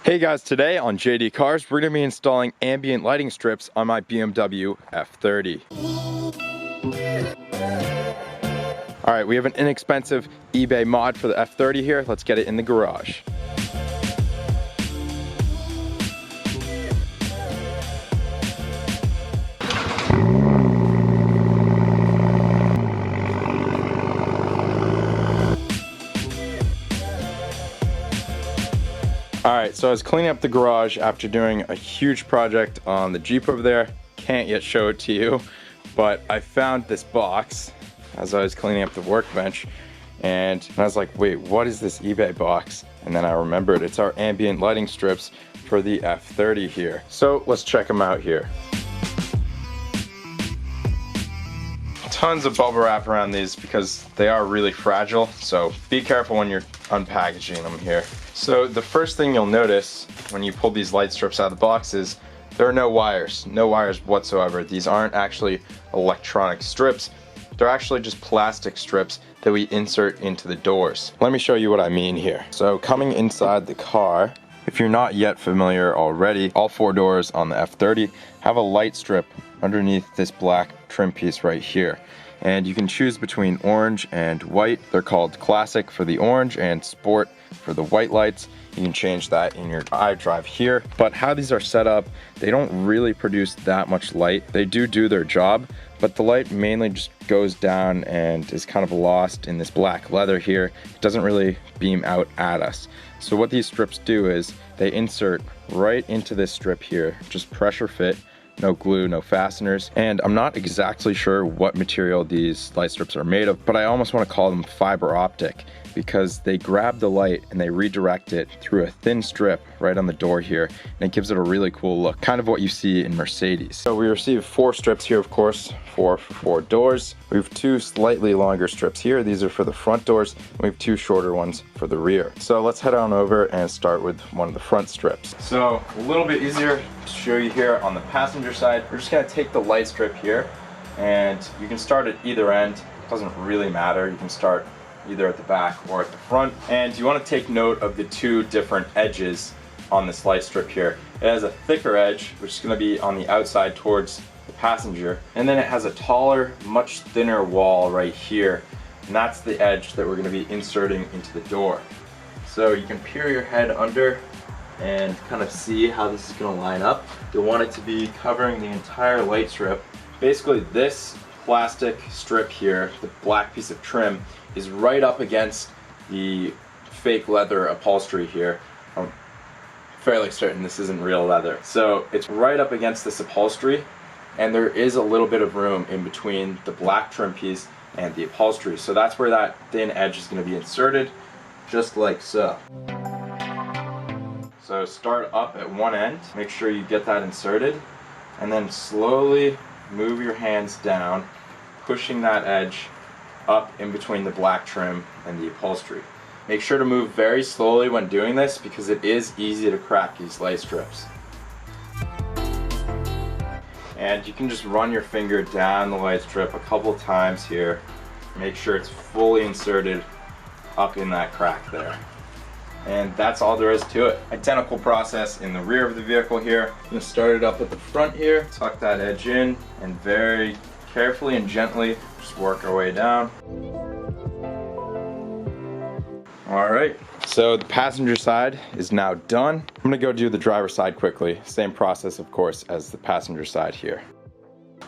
Hey guys, today on JD Cars, we're going to be installing ambient lighting strips on my BMW F30. Alright, we have an inexpensive eBay mod for the F30 here. Let's get it in the garage. Alright, so I was cleaning up the garage after doing a huge project on the Jeep over there. Can't yet show it to you, but I found this box as I was cleaning up the workbench, and I was like, wait, what is this eBay box? And then I remembered it's our ambient lighting strips for the F30 here. So let's check them out here. Tons of bubble wrap around these because they are really fragile, so be careful when you're unpackaging them here. So the first thing you'll notice when you pull these light strips out of the box is there are no wires whatsoever. These aren't actually electronic strips. They're actually just plastic strips that we insert into the doors. Let me show you what I mean here. So coming inside the car, if you're not yet familiar already, all four doors on the F30 have a light strip underneath this black trim piece right here. And you can choose between orange and white. They're called classic for the orange and sport for the white lights. You can change that in your iDrive here. But how these are set up, they don't really produce that much light. They do their job, but the light mainly just goes down and is kind of lost in this black leather here. It doesn't really beam out at us. So what these strips do is they insert right into this strip here, just pressure fit. No glue, no fasteners, and I'm not exactly sure what material these light strips are made of, but I almost want to call them fiber optic because they grab the light and they redirect it through a thin strip right on the door here, and it gives it a really cool look, kind of what you see in Mercedes. So we received four strips here, of course, for four doors. We have two slightly longer strips here. These are for the front doors, and we have two shorter ones for the rear. So let's head on over and start with one of the front strips. So a little bit easier to show you here on the passenger side. We're just gonna take the light strip here, and you can start at either end. It doesn't really matter. You can start either at the back or at the front. And you want to take note of the two different edges on this light strip here. It has a thicker edge, which is going to be on the outside towards the passenger, and then it has a taller, much thinner wall right here, and that's the edge that we're going to be inserting into the door. So you can peer your head under and kind of see how this is going to line up. You'll want it to be covering the entire light strip. Basically this plastic strip here, the black piece of trim, is right up against the fake leather upholstery here. I'm fairly certain this isn't real leather. So it's right up against this upholstery, and there is a little bit of room in between the black trim piece and the upholstery. So that's where that thin edge is going to be inserted, just like so. So start up at one end, make sure you get that inserted, and then slowly move your hands down, pushing that edge up in between the black trim and the upholstery. Make sure to move very slowly when doing this because it is easy to crack these light strips. And you can just run your finger down the light strip a couple times here. Make sure it's fully inserted up in that crack there. And that's all there is to it. Identical process in the rear of the vehicle here. I'm going to start it up at the front here, tuck that edge in, and very carefully and gently just work our way down. Alright, so the passenger side is now done. I'm going to go do the driver's side quickly. Same process, of course, as the passenger side here.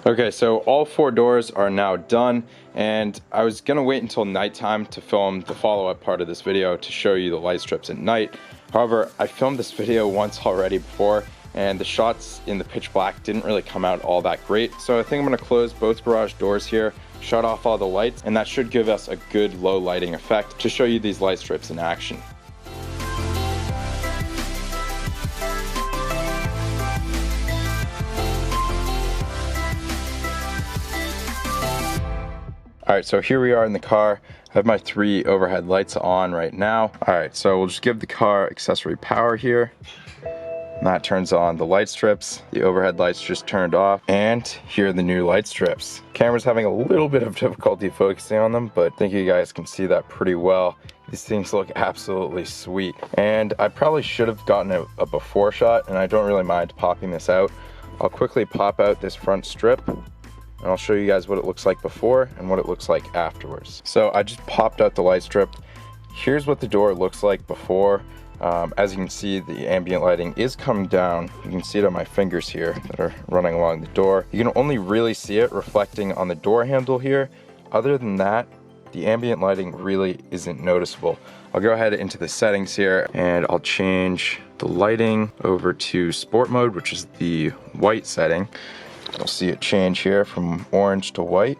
Okay, so all four doors are now done, and I was gonna wait until nighttime to film the follow-up part of this video to show you the light strips at night. However, I filmed this video once already before, and the shots in the pitch black didn't really come out all that great. So I think I'm gonna close both garage doors here, shut off all the lights, and that should give us a good low lighting effect to show you these light strips in action. Alright, so here we are in the car. I have my three overhead lights on right now. Alright, so we'll just give the car accessory power here. and that turns on the light strips. The overhead lights just turned off, and here are the new light strips. Camera's having a little bit of difficulty focusing on them, but I think you guys can see that pretty well. These things look absolutely sweet. And I probably should have gotten a before shot, and I don't really mind popping this out. I'll quickly pop out this front strip, and I'll show you guys what it looks like before and what it looks like afterwards. So I just popped out the light strip. Here's what the door looks like before. As you can see, the ambient lighting is coming down. You can see it on my fingers here that are running along the door. You can only really see it reflecting on the door handle here. Other than that, the ambient lighting really isn't noticeable. I'll go ahead into the settings here, and I'll change the lighting over to sport mode, which is the white setting. You'll see it change here from orange to white.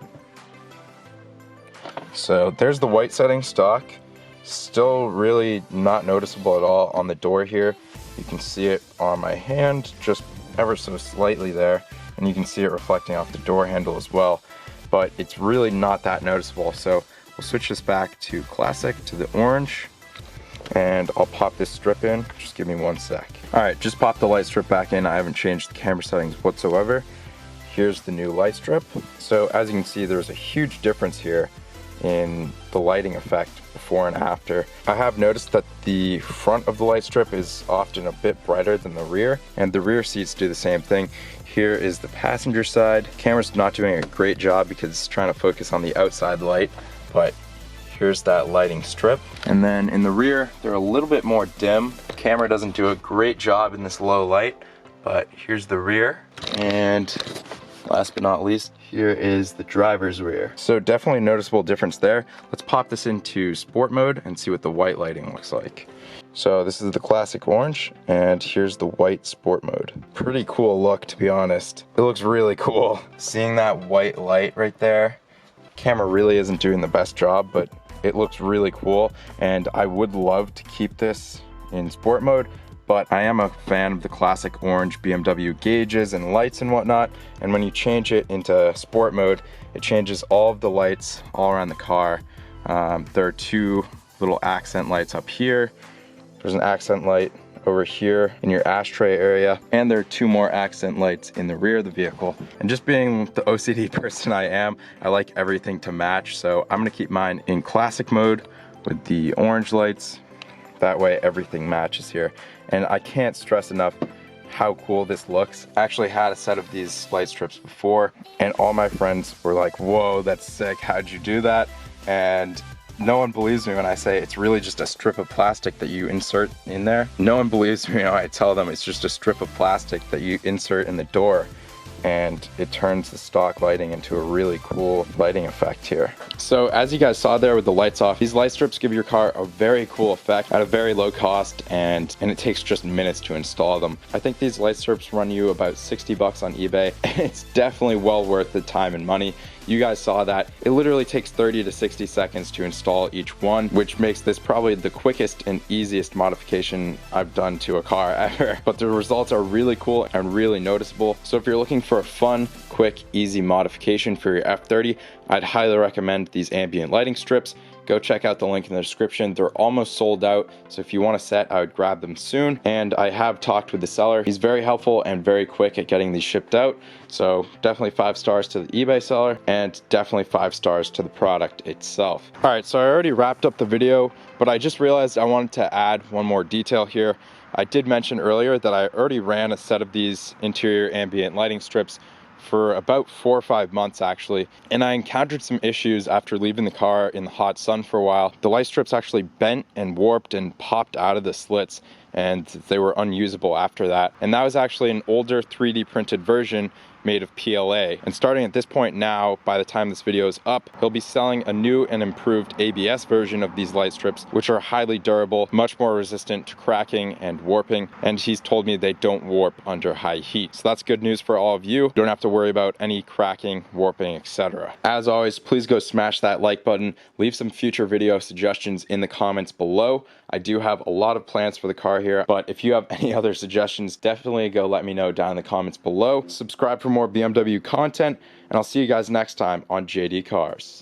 So there's the white setting stock. Still really not noticeable at all on the door here. You can see it on my hand just ever so slightly there, and you can see it reflecting off the door handle as well, but it's really not that noticeable. So we'll switch this back to classic, to the orange, and I'll pop this strip in. Just give me 1 sec. All right, just pop the light strip back in. I haven't changed the camera settings whatsoever. Here's the new light strip. So as you can see, there's a huge difference here in the lighting effect before and after. I have noticed that the front of the light strip is often a bit brighter than the rear, and the rear seats do the same thing. Here is the passenger side. Camera's not doing a great job because it's trying to focus on the outside light, but here's that lighting strip. And then in the rear, they're a little bit more dim. The camera doesn't do a great job in this low light, but here's the rear. And last but not least, here is the driver's rear. So definitely noticeable difference there. Let's pop this into sport mode and see what the white lighting looks like. So this is the classic orange, and here's the white sport mode. Pretty cool look, to be honest. It looks really cool. Seeing that white light right there. Camera really isn't doing the best job, but it looks really cool, and I would love to keep this in sport mode, but I am a fan of the classic orange BMW gauges and lights and whatnot, and when you change it into sport mode, it changes all of the lights all around the car. There are 2 little accent lights up here. There's an accent light over here in your ashtray area, and there are 2 more accent lights in the rear of the vehicle. And just being the OCD person I am, I like everything to match, so I'm gonna keep mine in classic mode with the orange lights. That way everything matches here. And I can't stress enough how cool this looks. I actually had a set of these light strips before, and all my friends were like, whoa, that's sick, how'd you do that? And no one believes me when I say it's really just a strip of plastic that you insert in there. No one believes me when I tell them it's just a strip of plastic that you insert in the door, and it turns the stock lighting into a really cool lighting effect here. So as you guys saw there with the lights off, these light strips give your car a very cool effect at a very low cost, and it takes just minutes to install them. I think these light strips run you about 60 bucks on eBay. It's definitely well worth the time and money. You guys saw that. It literally takes 30 to 60 seconds to install each one, which makes this probably the quickest and easiest modification I've done to a car ever. But the results are really cool and really noticeable. So if you're looking for a fun, quick, easy modification for your F30, I'd highly recommend these ambient lighting strips. Go check out the link in the description. They're almost sold out, so if you want a set, I would grab them soon. And I have talked with the seller. He's very helpful and very quick at getting these shipped out. So definitely 5 stars to the eBay seller, and definitely 5 stars to the product itself. All right, so I already wrapped up the video, but I just realized I wanted to add one more detail here. I did mention earlier that I already ran a set of these interior ambient lighting strips for about 4 or 5 months actually, and I encountered some issues after leaving the car in the hot sun for a while. The light strips actually bent and warped and popped out of the slits, and they were unusable after that. And that was actually an older 3D printed version made of PLA. And starting at this point now, by the time this video is up, he'll be selling a new and improved ABS version of these light strips, which are highly durable, much more resistant to cracking and warping, and he's told me they don't warp under high heat. So that's good news for all of you. You don't have to worry about any cracking, warping, etc. As always, please go smash that like button, leave some future video suggestions in the comments below. I do have a lot of plans for the car here, but if you have any other suggestions, definitely go let me know down in the comments below. Subscribe for more BMW content, and I'll see you guys next time on JD Cars.